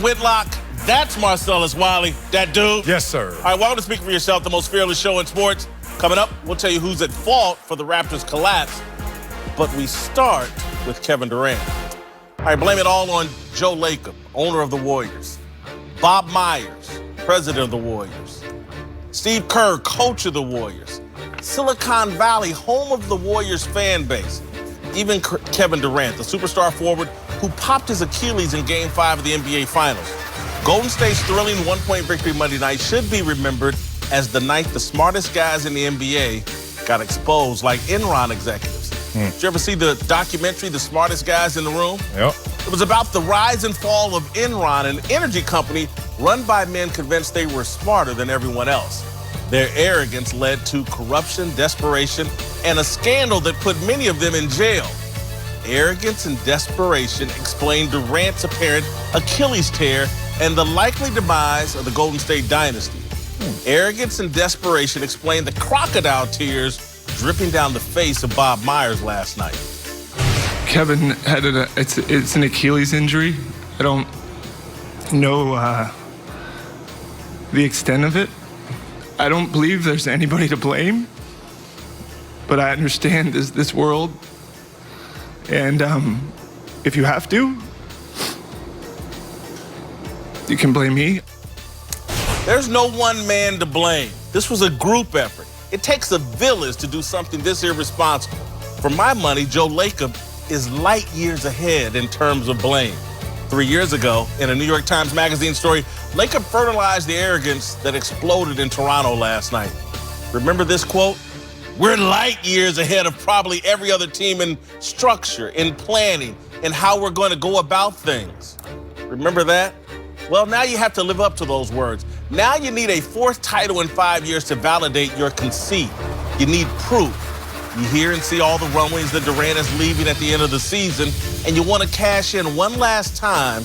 Whitlock, that's Marcellus Wiley, that dude. Yes, sir. All right, welcome to Speak for Yourself, the most fearless show in sports. Coming up, we'll tell you who's at fault for the Raptors' collapse. But we start with Kevin Durant. All right, blame it all on Joe Lacob, owner of the Warriors. Bob Myers, president of the Warriors. Steve Kerr, coach of the Warriors. Silicon Valley, home of the Warriors fan base. Even Kevin Durant, the superstar forward who popped his Achilles in Game 5 of the NBA Finals. Golden State's thrilling one-point victory Monday night should be remembered as the night the smartest guys in the NBA got exposed, like Enron executives. Did you ever see the documentary, The Smartest Guys in the Room? Yep. It was about the rise and fall of Enron, an energy company run by men convinced they were smarter than everyone else. Their arrogance led to corruption, desperation, and a scandal that put many of them in jail. Arrogance and desperation explain Durant's apparent Achilles tear and the likely demise of the Golden State dynasty. Arrogance and desperation explain the crocodile tears dripping down the face of Bob Myers last night. Kevin had it's an Achilles injury. I don't know the extent of it. I don't believe there's anybody to blame, but I understand this world. And if you have to, you can blame me. There's no one man to blame. This was a group effort. It takes a village to do something this irresponsible. For my money, Joe Lacob is light years ahead in terms of blame. 3 years ago, in a New York Times Magazine story, Lacob fertilized the arrogance that exploded in Toronto last night. Remember this quote? "We're light years ahead of probably every other team in structure, in planning, in how we're going to go about things." Remember that? Well, now you have to live up to those words. Now you need a fourth title in 5 years to validate your conceit. You need proof. You hear and see all the rumblings that Durant is leaving at the end of the season, and you want to cash in one last time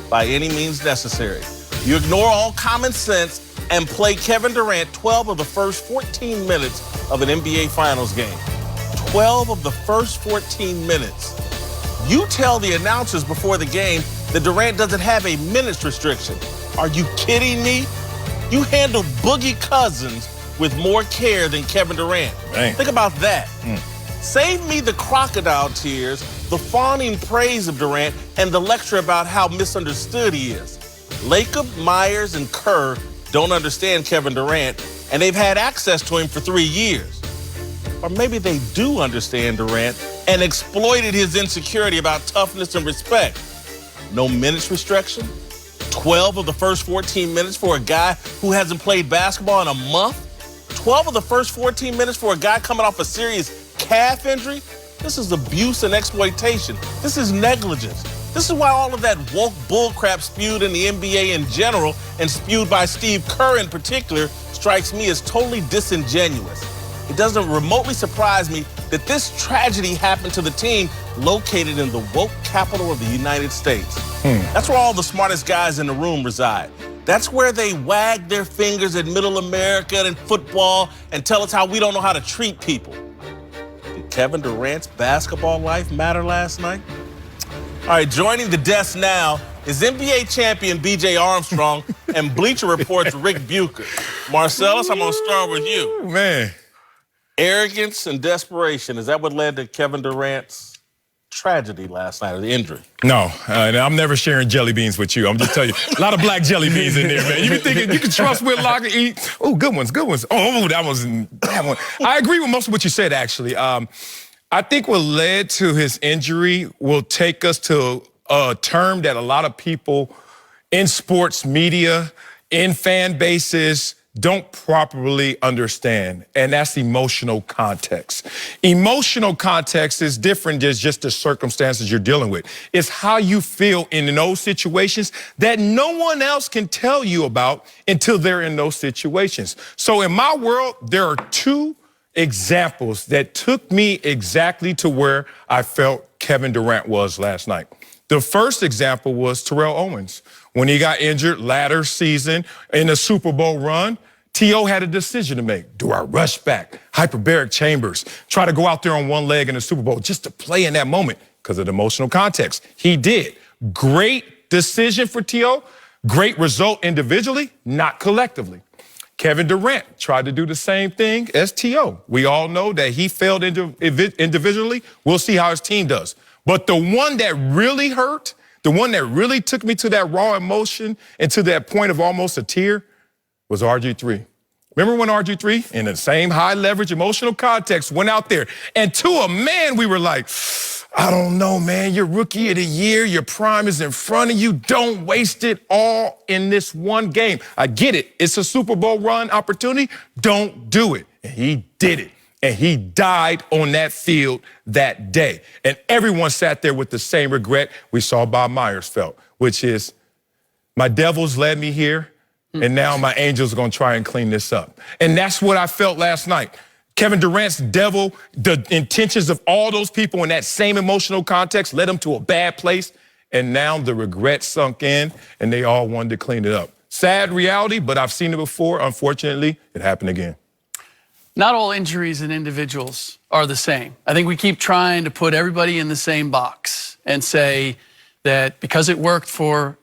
by any means necessary. You ignore all common sense and play Kevin Durant 12 of the first 14 minutes of an NBA Finals game. 12 of the first 14 minutes. You tell the announcers before the game that Durant doesn't have a minutes restriction. Are you kidding me? You handled Boogie Cousins with more care than Kevin Durant. Dang. Think about that. Save me the crocodile tears, the fawning praise of Durant, and the lecture about how misunderstood he is. Lacob, Myers, and Kerr don't understand Kevin Durant, and they've had access to him for 3 years. Or maybe they do understand Durant and exploited his insecurity about toughness and respect. No minutes restriction? 12 of the first 14 minutes for a guy who hasn't played basketball in a month? 12 of the first 14 minutes for a guy coming off a serious calf injury? This is abuse and exploitation. This is negligence. This is why all of that woke bullcrap spewed in the NBA in general and spewed by Steve Kerr in particular strikes me as totally disingenuous. It doesn't remotely surprise me that this tragedy happened to the team located in the woke capital of the United States. That's where all the smartest guys in the room reside. That's where they wag their fingers at middle America and football and tell us how we don't know how to treat people. Did Kevin Durant's basketball life matter last night? All right, joining the desk now is NBA champion B.J. Armstrong and Bleacher Report's Rick Bucher. Marcellus, I'm going to start with you. Man. Arrogance and desperation, is that what led to Kevin Durant's tragedy last night, or the injury? No, I'm never sharing jelly beans with you. I'm just telling you, a lot of black jelly beans in there, man. You be thinking you can trust Whitlock and eat. Oh, good ones, good ones. Oh, that one. I agree with most of what you said, actually. I think what led to his injury will take us to a term that a lot of people in sports media, in fan bases, don't properly understand, and that's emotional context. Emotional context is different than just the circumstances you're dealing with. It's how you feel in those situations that no one else can tell you about until they're in those situations. So in my world, there are two examples that took me exactly to where I felt Kevin Durant was last night. The first example was Terrell Owens. When he got injured latter season in the Super Bowl run, T.O. had a decision to make. Do I rush back, hyperbaric chambers, try to go out there on one leg in the Super Bowl just to play in that moment because of the emotional context? He did. Great decision for T.O. Great result individually, not collectively. Kevin Durant tried to do the same thing as T.O. We all know that he failed individually. We'll see how his team does. But the one that really hurt, the one that really took me to that raw emotion and to that point of almost a tear was RG3. Remember when RG3, in the same high leverage emotional context, went out there and to a man, we were like, I don't know, man, you're rookie of the year, your prime is in front of you, don't waste it all in this one game. I get it, it's a Super Bowl run opportunity, don't do it. And he did it, and he died on that field that day. And everyone sat there with the same regret we saw Bob Myers felt, which is, my devils led me here, and now my angels are gonna try and clean this up. And that's what I felt last night. Kevin Durant's devil, the intentions of all those people in that same emotional context led them to a bad place. And now the regret sunk in and they all wanted to clean it up. Sad reality, but I've seen it before. Unfortunately, it happened again. Not all injuries in individuals are the same. I think we keep trying to put everybody in the same box and say that because it worked for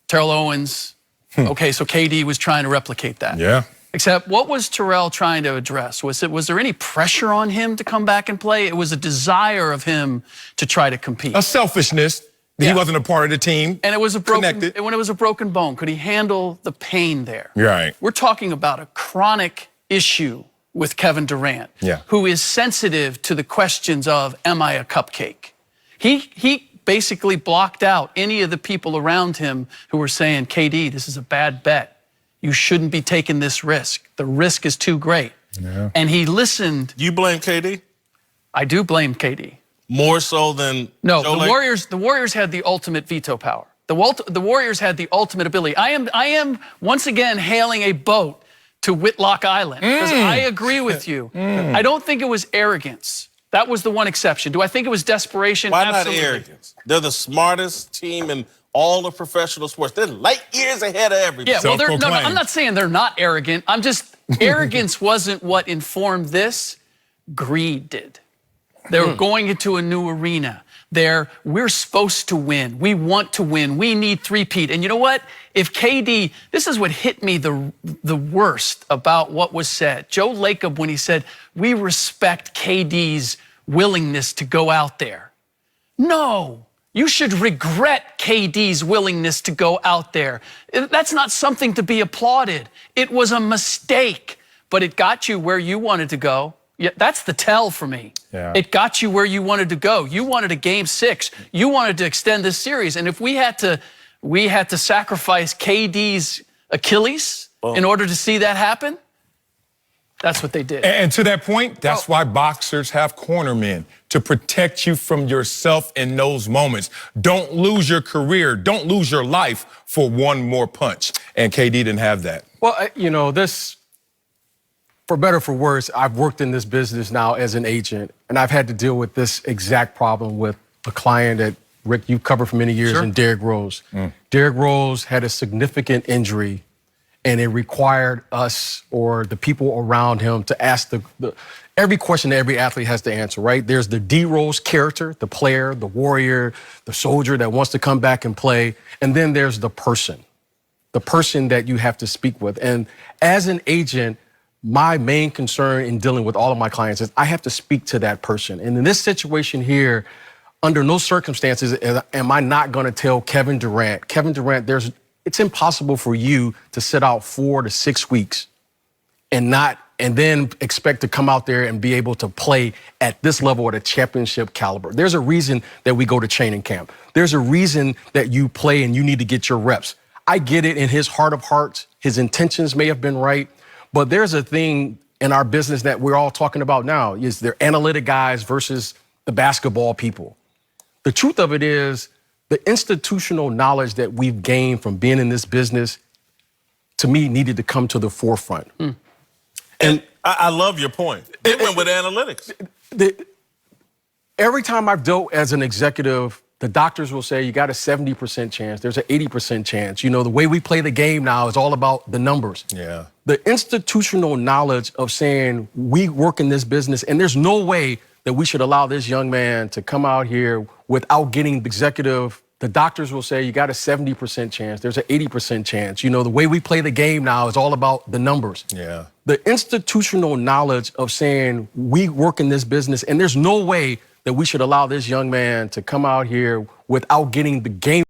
Terrell Owens, okay, so KD was trying to replicate that. Yeah. Except, what was Terrell trying to address? Was there any pressure on him to come back and play? It was a desire of him to try to compete. A selfishness. He wasn't a part of the team. And it was when it was a broken bone, could he handle the pain there? Right. We're talking about a chronic issue with Kevin Durant, who is sensitive to the questions of, am I a cupcake? He basically blocked out any of the people around him who were saying, KD, this is a bad bet. You shouldn't be taking this risk. The risk is too great. Yeah. And he listened. You blame KD? I do blame KD. More so than No, Joe the Warriors had the ultimate veto power. The Warriors had the ultimate ability. I am once again hailing a boat to Whitlock Island because I agree with you. I don't think it was arrogance. That was the one exception. Do I think it was desperation? Why Absolutely. not arrogance? They're the smartest team in all of professional sports. They're light years ahead of everybody. Yeah, well, no, I'm not saying they're not arrogant. I'm just, arrogance wasn't what informed this. Greed did. They were going into a new arena. We're supposed to win. We want to win. We need three-peat. And you know what? If KD, this is what hit me the worst about what was said. Joe Lacob, when he said, we respect KD's willingness to go out there. No. You should regret KD's willingness to go out there. That's not something to be applauded. It was a mistake, but it got you where you wanted to go. Yeah, that's the tell for me. Yeah. It got you where you wanted to go. You wanted a game 6. You wanted to extend this series. And if we had to sacrifice KD's Achilles in order to see that happen, that's what they did. And to that point, that's why boxers have cornermen, to protect you from yourself in those moments. Don't lose your career. Don't lose your life for one more punch. And KD didn't have that. Well, you know, for better or for worse, I've worked in this business now as an agent, and I've had to deal with this exact problem with a client that, Rick, you've covered for many years, and Derrick Rose. Derrick Rose had a significant injury, and it required us or the people around him to ask every question that every athlete has to answer, right? There's the D Rose character, the player, the warrior, the soldier that wants to come back and play. And then there's the person that you have to speak with. And as an agent, my main concern in dealing with all of my clients is I have to speak to that person. And in this situation here, under no circumstances am I not going to tell Kevin Durant, it's impossible for you to sit out 4 to 6 weeks and then expect to come out there and be able to play at this level at a championship caliber. There's a reason that we go to training camp. There's a reason that you play and you need to get your reps. I get it in his heart of hearts. His intentions may have been right, but there's a thing in our business that we're all talking about now is they're analytic guys versus the basketball people. The truth of it is the institutional knowledge that we've gained from being in this business, to me, needed to come to the forefront. And I love your point. They went with analytics. Every time I've dealt as an executive, the doctors will say you got a 70% chance, there's an 80% chance. You know, the way we play the game now is all about the numbers. Yeah. The institutional knowledge of saying we work in this business and there's no way that we should allow this young man to come out here without getting executive The doctors will say you got a 70% chance. There's an 80% chance. You know, the way we play the game now is all about the numbers. Yeah. The institutional knowledge of saying we work in this business and there's no way that we should allow this young man to come out here without getting the game